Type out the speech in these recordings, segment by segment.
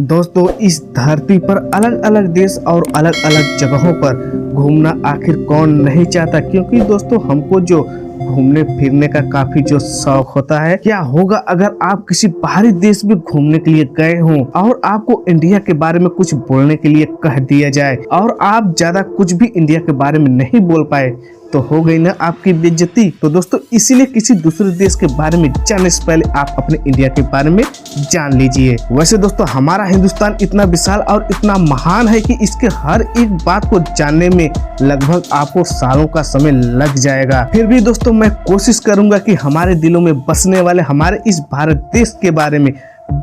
दोस्तों, इस धरती पर अलग अलग देश और अलग अलग जगहों पर घूमना आखिर कौन नहीं चाहता, क्योंकि दोस्तों हमको जो घूमने फिरने का काफी जो शौक होता है। क्या होगा अगर आप किसी बाहरी देश में घूमने के लिए गए हों और आपको इंडिया के बारे में कुछ बोलने के लिए कह दिया जाए और आप ज्यादा कुछ भी इंडिया के बारे में नहीं बोल पाए, तो हो गई ना आपकी बेइज्जती। तो दोस्तों, इसीलिए किसी दूसरे देश के बारे में जानने से पहले आप अपने इंडिया के बारे में जान लीजिए। वैसे दोस्तों, हमारा हिंदुस्तान इतना विशाल और इतना महान है कि इसके हर एक बात को जानने में लगभग आपको सालों का समय लग जाएगा। फिर भी दोस्तों, मैं कोशिश करूंगा कि हमारे दिलों में बसने वाले हमारे इस भारत देश के बारे में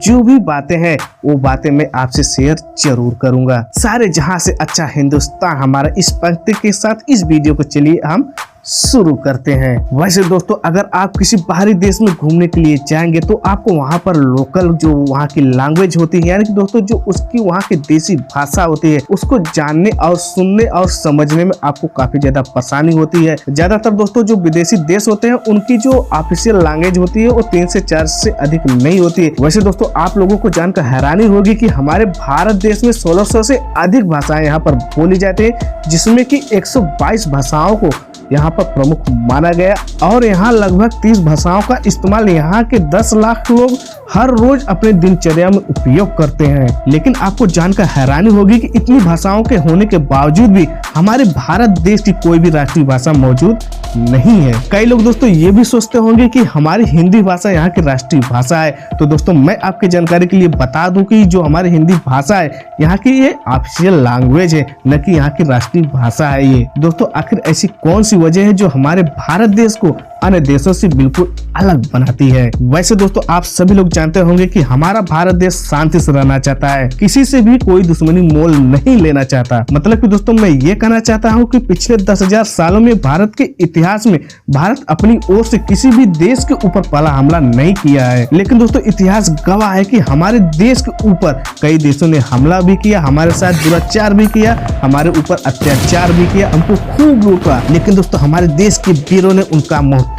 जो भी बातें हैं वो बातें मैं आपसे शेयर जरूर करूंगा। सारे जहां से अच्छा हिंदुस्तान हमारा इस पंक्ति के साथ इस वीडियो को चलिए हम शुरू करते हैं। वैसे दोस्तों, अगर आप किसी बाहरी देश में घूमने के लिए जाएंगे तो आपको वहां पर लोकल जो वहां की लैंग्वेज होती है, यानी कि दोस्तों जो उसकी वहां की देसी भाषा होती है, उसको जानने और सुनने और समझने में आपको काफी ज्यादा परेशानी होती है। ज्यादातर दोस्तों जो विदेशी देश होते हैं उनकी जो ऑफिशियल लैंग्वेज होती है वो 3 से 4 से अधिक नहीं होती है। वैसे दोस्तों, आप लोगों को जानकर हैरानी होगी कि हमारे भारत देश में 1600 से अधिक भाषाएं यहाँ पर बोली जाती है, जिसमें की 122 भाषाओं को यहाँ पर प्रमुख माना गया और यहाँ लगभग 30 भाषाओं का इस्तेमाल यहाँ के 10 लाख लोग हर रोज अपने दिनचर्या में उपयोग करते हैं। लेकिन आपको जानकर हैरानी होगी कि इतनी भाषाओं के होने के बावजूद भी हमारे भारत देश की कोई भी राष्ट्रीय भाषा मौजूद नहीं है। कई लोग दोस्तों ये भी सोचते होंगे कि हमारी हिंदी भाषा यहाँ की राष्ट्रीय भाषा है। तो दोस्तों, मैं आपकी जानकारी के लिए बता दूं कि जो हमारी हिंदी भाषा है यहाँ की ये ऑफिशियल लैंग्वेज है, न कि यहाँ की राष्ट्रीय भाषा है ये। दोस्तों, आखिर ऐसी कौन सी वजह है जो हमारे भारत देश को अन्य देशों से बिल्कुल अलग बनाती है? वैसे दोस्तों, आप सभी लोग जानते होंगे कि हमारा भारत देश शांति से रहना चाहता है, किसी से भी कोई दुश्मनी मोल नहीं लेना चाहता। मतलब कि दोस्तों, मैं ये कहना चाहता हूँ कि पिछले 10,000 सालों में भारत के इतिहास में भारत अपनी ओर से किसी भी देश के ऊपर पहला हमला नहीं किया है। लेकिन दोस्तों, इतिहास गवाह है कि हमारे देश के ऊपर कई देशों ने हमला भी किया, हमारे साथ दुराचार भी किया, हमारे ऊपर अत्याचार भी किया, हमको खूब लूटा। लेकिन दोस्तों, हमारे देश के वीरों ने उनका मुंहतोड़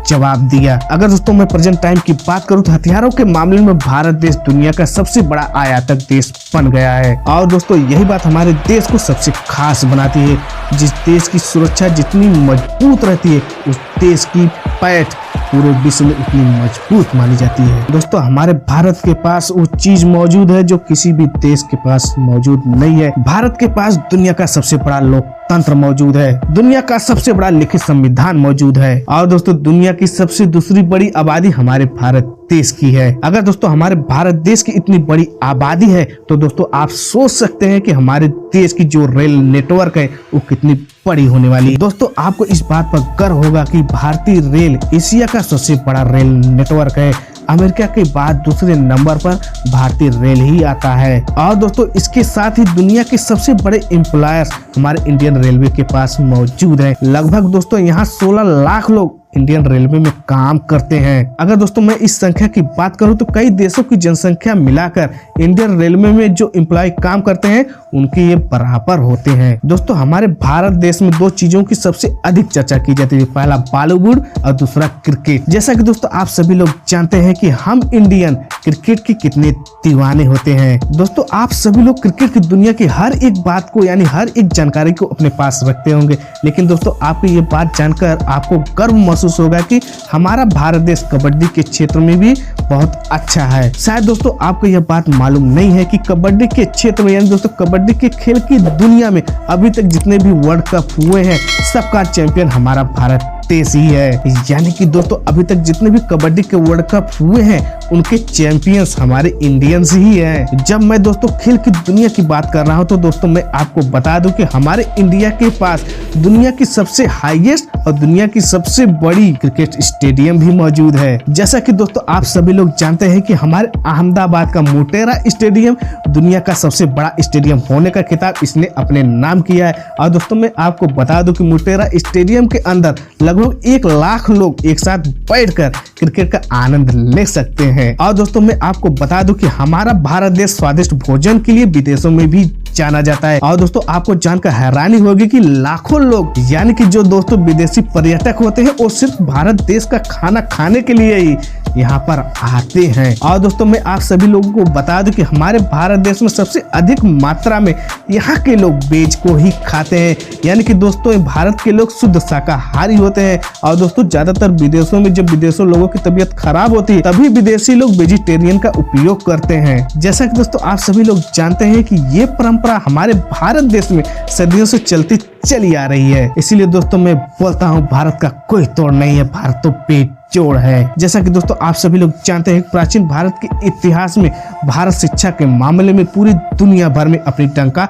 जवाब दिया। अगर दोस्तों मैं प्रेजेंट टाइम की बात करूं तो हथियारों के मामले में भारत देश दुनिया का सबसे बड़ा आयातक देश बन गया है। और दोस्तों, यही बात हमारे देश को सबसे खास बनाती है। जिस देश की सुरक्षा जितनी मजबूत रहती है, उस देश की पैठ पूरे विश्व में उतनी मजबूत मानी जाती है। दोस्तों, हमारे भारत के पास वो चीज मौजूद है जो किसी भी देश के पास मौजूद नहीं है। भारत के पास दुनिया का सबसे बड़ा लोकतंत्र मौजूद है, दुनिया का सबसे बड़ा लिखित संविधान मौजूद है और दोस्तों दुनिया की सबसे दूसरी बड़ी आबादी हमारे भारत देश की है। अगर दोस्तों हमारे भारत देश की इतनी बड़ी आबादी है तो दोस्तों आप सोच सकते हैं कि हमारे देश की जो रेल नेटवर्क है वो कितनी बड़ी होने वाली है। दोस्तों, आपको इस बात पर गर्व होगा कि भारतीय रेल एशिया का सबसे बड़ा रेल नेटवर्क है। अमेरिका के बाद दूसरे नंबर पर भारतीय रेल ही आता है। और दोस्तों, इसके साथ ही दुनिया के सबसे बड़े एम्प्लॉयर्स हमारे इंडियन रेलवे के पास मौजूद है। लगभग दोस्तों यहाँ 16 लाख लोग इंडियन रेलवे में काम करते हैं। अगर दोस्तों मैं इस संख्या की बात करूं तो कई देशों की जनसंख्या मिलाकर इंडियन रेलवे में जो एम्प्लॉय काम करते हैं उनके ये बराबर होते हैं। दोस्तों, हमारे भारत देश में 2 चीजों की सबसे अधिक चर्चा की जाती है, पहला बॉलीवुड और दूसरा क्रिकेट। जैसा कि दोस्तों आप सभी लोग जानते हैं कि हम इंडियन क्रिकेट के कितने दीवाने होते हैं। दोस्तों, आप सभी लोग क्रिकेट की दुनिया की हर एक बात को यानी हर एक जानकारी को अपने पास रखते होंगे। लेकिन दोस्तों, आपको ये बात जानकर आपको गर्व महसूस होगा कि हमारा भारत देश कबड्डी के क्षेत्र में भी बहुत अच्छा है। शायद दोस्तों आपको यह बात मालूम नहीं है कि कबड्डी के क्षेत्र में यानी दोस्तों कबड्डी के खेल की दुनिया में अभी तक जितने भी वर्ल्ड कप हुए हैं सबका चैंपियन हमारा भारत देश ही है। यानी कि दोस्तों अभी तक जितने भी कबड्डी के वर्ल्ड कप हुए हैं उनके चैंपियंस हमारे इंडियंस ही हैं। जब मैं दोस्तों खेल की दुनिया की बात कर रहा हूं तो दोस्तों मैं आपको बता दूं कि हमारे इंडिया के पास दुनिया की सबसे हाईएस्ट और दुनिया की सबसे बड़ी क्रिकेट स्टेडियम भी मौजूद है। जैसा कि दोस्तों आप सभी लोग जानते हैं कि हमारे अहमदाबाद का मोटेरा स्टेडियम दुनिया का सबसे बड़ा स्टेडियम होने का खिताब इसने अपने नाम किया है। और दोस्तों मैं आपको बता दूं कि मोटेरा स्टेडियम के अंदर लगभग 1 लाख लोग एक साथ बैठकर क्रिकेट का आनंद ले सकते हैं। और दोस्तों मैं आपको बता दूं कि हमारा भारत देश स्वादिष्ट भोजन के लिए विदेशों में भी जाना जाता है। और दोस्तों आपको जानकर हैरानी होगी कि लाखों लोग यानी कि जो दोस्तों विदेशी पर्यटक होते हैं वो सिर्फ भारत देश का खाना खाने के लिए ही यहाँ पर आते हैं। और दोस्तों मैं आप सभी लोगों को बता दूं कि हमारे भारत देश में सबसे अधिक मात्रा में यहाँ के लोग वेज को ही खाते हैं, यानी कि दोस्तों भारत के लोग शुद्ध शाकाहारी होते हैं। और दोस्तों ज्यादातर विदेशों में जब विदेशों लोगों की तबीयत खराब होती है तभी विदेशी लोग वेजिटेरियन का उपयोग करते हैं। जैसा कि दोस्तों आप सभी लोग जानते हैं कि ये परंपरा हमारे भारत देश में सदियों से चलती चली आ रही है। इसीलिए दोस्तों मैं बोलता हूँ भारत का कोई तोड़ नहीं है, भारत तो बेजोड़ है। जैसा कि दोस्तों आप सभी लोग जानते हैं प्राचीन भारत के इतिहास में भारत शिक्षा के मामले में पूरी दुनिया भर में अपनी डंका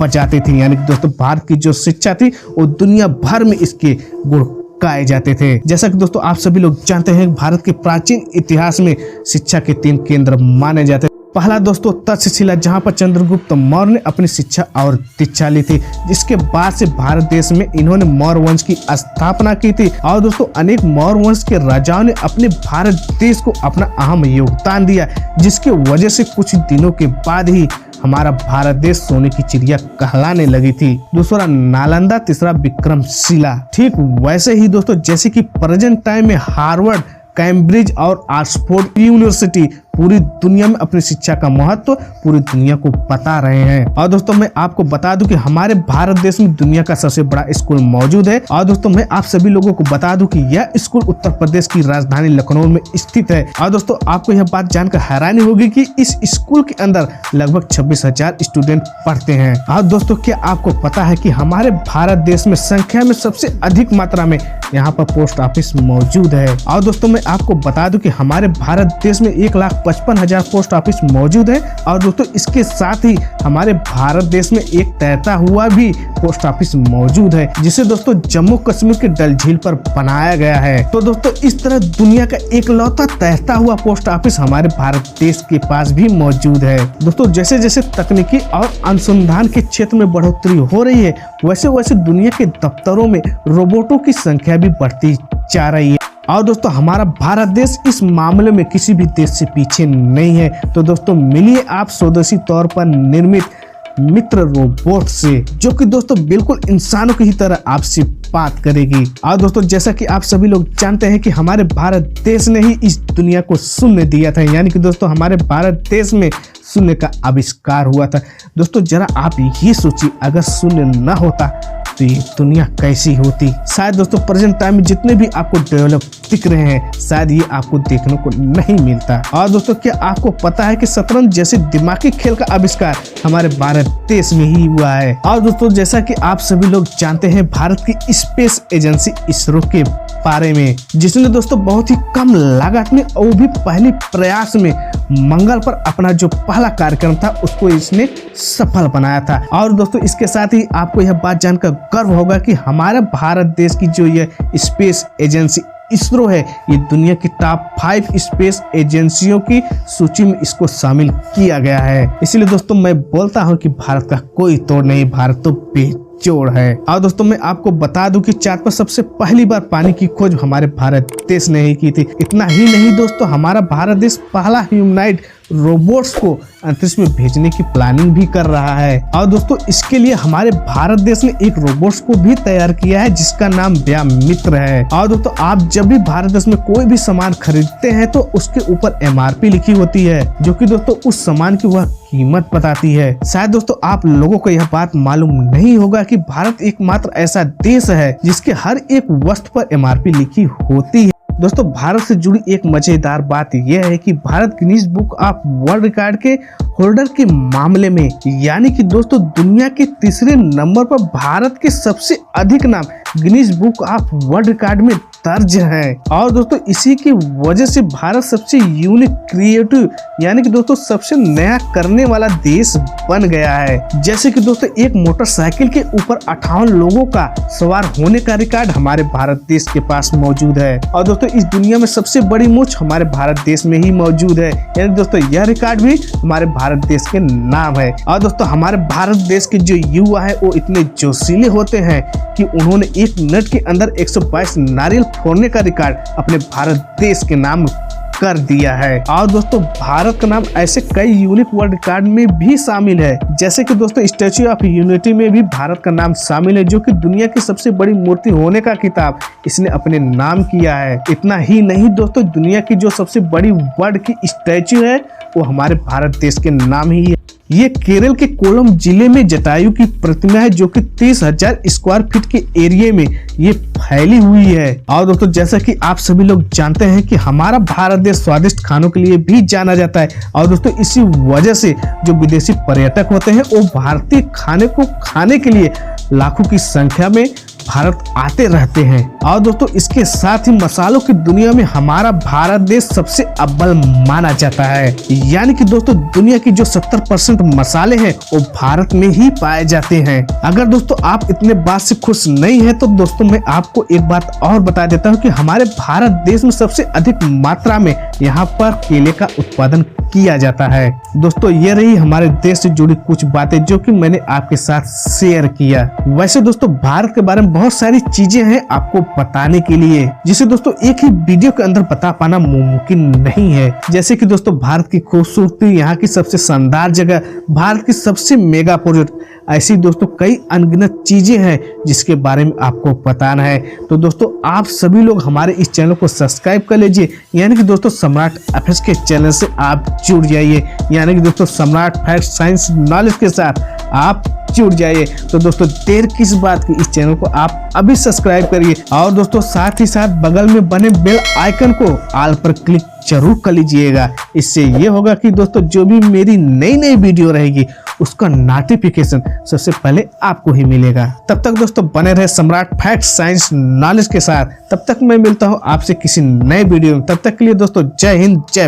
बजाती थी, यानी कि दोस्तों भारत की जो शिक्षा थी वो दुनिया भर में इसके गुण गाए जाते थे। जैसा कि दोस्तों आप सभी लोग जानते हैं भारत के प्राचीन इतिहास में शिक्षा के 3 केंद्र माने जाते हैं। पहला दोस्तों तक्षशिला, जहां पर चंद्रगुप्त मौर्य ने अपनी शिक्षा और दीक्षा ली थी, जिसके बाद से भारत देश में इन्होंने मौर्य वंश की स्थापना की थी। और दोस्तों अनेक मौर्य वंश के राजाओं ने अपने भारत देश को अपना अहम योगदान दिया, जिसके वजह से कुछ दिनों के बाद ही हमारा भारत देश सोने की चिड़िया कहलाने लगी थी। दूसरा नालंदा, तीसरा विक्रमशिला। ठीक वैसे ही दोस्तों जैसे कि प्रेजेंट टाइम में हार्वर्ड, कैम्ब्रिज और ऑक्सफोर्ड यूनिवर्सिटी पूरी दुनिया में अपनी शिक्षा का महत्व पूरी दुनिया को बता रहे हैं। और दोस्तों मैं आपको बता दूं कि हमारे भारत देश में दुनिया का सबसे बड़ा स्कूल मौजूद है। और दोस्तों मैं आप सभी लोगों को बता दूं कि यह स्कूल उत्तर प्रदेश की राजधानी लखनऊ में स्थित है। और दोस्तों आपको यह बात जानकर हैरानी होगी कि इस स्कूल के अंदर लगभग 26,000 स्टूडेंट पढ़ते हैं। और दोस्तों क्या आपको पता है कि हमारे भारत देश में संख्या में सबसे अधिक मात्रा में यहाँ पर पोस्ट ऑफिस मौजूद है। और दोस्तों मैं आपको बता दूं कि हमारे भारत देश में 1,55,000 पोस्ट ऑफिस मौजूद है। और दोस्तों इसके साथ ही हमारे भारत देश में एक तैरता हुआ भी पोस्ट ऑफिस मौजूद है, जिसे दोस्तों जम्मू कश्मीर के डल झील पर बनाया गया है। तो दोस्तों इस तरह दुनिया का एकलौता तैरता हुआ पोस्ट ऑफिस हमारे भारत देश के पास भी मौजूद है। दोस्तों जैसे जैसे तकनीकी और अनुसंधान के क्षेत्र में बढ़ोतरी हो रही है वैसे वैसे दुनिया के दफ्तरों में रोबोटों की संख्या भी बढ़ती जा रही है। और दोस्तों हमारा भारत देश इस मामले में किसी भी देश से पीछे नहीं है। तो दोस्तों मिलिए आप स्वदेशी तौर पर निर्मित मित्र रोबोट से, जो कि दोस्तों बिल्कुल इंसानों की ही तरह आपसे बात करेगी। और दोस्तों जैसा कि आप सभी लोग जानते हैं कि हमारे भारत देश ने ही इस दुनिया को शून्य दिया था, यानी कि दोस्तों हमारे भारत देश में शून्य का आविष्कार हुआ था। दोस्तों जरा आप ये सोचिए अगर शून्य न होता तो ये दुनिया कैसी होती। शायद दोस्तों प्रेजेंट टाइम में जितने भी आपको डेवलप दिख रहे हैं शायद ये आपको देखने को नहीं मिलता। और दोस्तों क्या आपको पता है कि शतरंज जैसे दिमागी खेल का आविष्कार हमारे भारत देश में ही हुआ है। और दोस्तों जैसा कि आप सभी लोग जानते हैं भारत की स्पेस एजेंसी इसरो के बारे में, जिसने दोस्तों बहुत ही कम लागत में और भी पहले प्रयास में मंगल पर अपना जो पहला कार्यक्रम था उसको इसने सफल बनाया था। और दोस्तों इसके साथ ही आपको यह बात जानकर गर्व होगा कि हमारा भारत देश की जो यह स्पेस एजेंसी इसरो है ये दुनिया की टॉप 5 स्पेस एजेंसियों की सूची में इसको शामिल किया गया है। इसलिए दोस्तों मैं बोलता हूं कि भारत का कोई तोड़ नहीं, भारत तो बेजोड़ है। और दोस्तों मैं आपको बता दूं कि चांद पर सबसे पहली बार पानी की खोज हमारे भारत देश ने ही की थी। इतना ही नहीं दोस्तों हमारा भारत देश पहला ह्यूमनॉइड रोबोट्स को अंतरिक्ष में भेजने की प्लानिंग भी कर रहा है। और दोस्तों इसके लिए हमारे भारत देश ने एक रोबोट्स को भी तैयार किया है जिसका नाम व्यामित्र है। और दोस्तों आप जब भी भारत देश में कोई भी सामान खरीदते हैं तो उसके ऊपर MRP लिखी होती है, जो कि दोस्तों उस सामान की वह कीमत बताती है। शायद दोस्तों आप लोगों को यह बात मालूम नहीं होगा कि भारत एकमात्र ऐसा देश है जिसके हर एक वस्तु पर MRP लिखी होती है। दोस्तों भारत से जुड़ी एक मजेदार बात यह है कि Bharat Guinness book of world record के होल्डर के मामले में, यानी कि दोस्तों दुनिया के तीसरे नंबर पर भारत के सबसे अधिक नाम Guinness book of world record में दर्ज है। और दोस्तों इसी की वजह से भारत सबसे यूनिक, क्रिएटिव यानी कि दोस्तों सबसे नया करने वाला देश बन गया है। जैसे कि दोस्तों एक मोटरसाइकिल के ऊपर 58 लोगों का सवार होने का रिकॉर्ड हमारे भारत देश के पास मौजूद है। और दोस्तों इस दुनिया में सबसे बड़ी मूंछ हमारे भारत देश में ही मौजूद है, यानी दोस्तों यह रिकॉर्ड भी हमारे भारत देश के नाम है। और दोस्तों हमारे भारत देश के जो युवा है वो इतने जोशीले होते हैं कि उन्होंने 1 मिनट के अंदर 122 नारियल फोड़ने का रिकॉर्ड अपने भारत देश के नाम कर दिया है। और दोस्तों भारत का नाम ऐसे कई यूनिक वर्ल्ड रिकॉर्ड में भी शामिल है, जैसे कि दोस्तों स्टैच्यू ऑफ यूनिटी में भी भारत का नाम शामिल है, जो कि दुनिया की सबसे बड़ी मूर्ति होने का खिताब इसने अपने नाम किया है। इतना ही नहीं दोस्तों, दुनिया की जो सबसे बड़ी वर्ल्ड की स्टैच्यू है वो हमारे भारत देश के नाम ही है। ये केरल के कोल्लम जिले में जटायु की प्रतिमा है, जो कि 30,000 स्क्वायर फीट के एरिया में ये फैली हुई है। और दोस्तों जैसा कि आप सभी लोग जानते हैं कि हमारा भारत देश स्वादिष्ट खानों के लिए भी जाना जाता है, और दोस्तों इसी वजह से जो विदेशी पर्यटक होते हैं वो भारतीय खाने को खाने के लिए लाखों की संख्या में भारत आते रहते हैं। और दोस्तों इसके साथ ही मसालों की दुनिया में हमारा भारत देश सबसे अव्वल माना जाता है। यानी कि दोस्तों दुनिया की जो 70% मसाले हैं वो भारत में ही पाए जाते हैं। अगर दोस्तों आप इतने बात से खुश नहीं है तो दोस्तों मैं आपको एक बात और बता देता हूँ कि हमारे भारत देश में सबसे अधिक मात्रा में यहाँ पर केले का उत्पादन किया जाता है। दोस्तों ये रही हमारे देश से जुड़ी कुछ बातें जो कि मैंने आपके साथ शेयर किया। वैसे दोस्तों भारत के बारे में बहुत सारी चीजें हैं आपको बताने के लिए, जिसे दोस्तों एक ही वीडियो के अंदर बता पाना मुमकिन नहीं है। जैसे कि दोस्तों भारत की खूबसूरती, यहाँ की सबसे शानदार जगह, भारत की सबसे मेगा प्रोजेक्ट, ऐसी दोस्तों कई अनगिनत चीजें हैं जिसके बारे में आपको बताना है। तो दोस्तों आप सभी लोग हमारे इस चैनल को सब्सक्राइब कर लीजिए, यानी कि दोस्तों सम्राट एफएस के चैनल से आप जुड़ जाइए, यानी कि दोस्तों सम्राट फैक्ट साइंस नॉलेज के साथ आप जुड़ जाइए। तो दोस्तों देर किस बात की, इस चैनल को आप अभी सब्सक्राइब करिए, और दोस्तों साथ ही साथ बगल में बने बेल आइकन को ऑल पर क्लिक जरूर कर लीजिएगा। इससे ये होगा कि दोस्तों जो भी मेरी नई नई वीडियो रहेगी उसका नोटिफिकेशन सबसे पहले आपको ही मिलेगा। तब तक दोस्तों बने रहे सम्राट फैक्ट साइंस नॉलेज के साथ। तब तक मैं मिलता हूँ आपसे किसी नए वीडियो में। तब तक के लिए दोस्तों जय हिंद, जय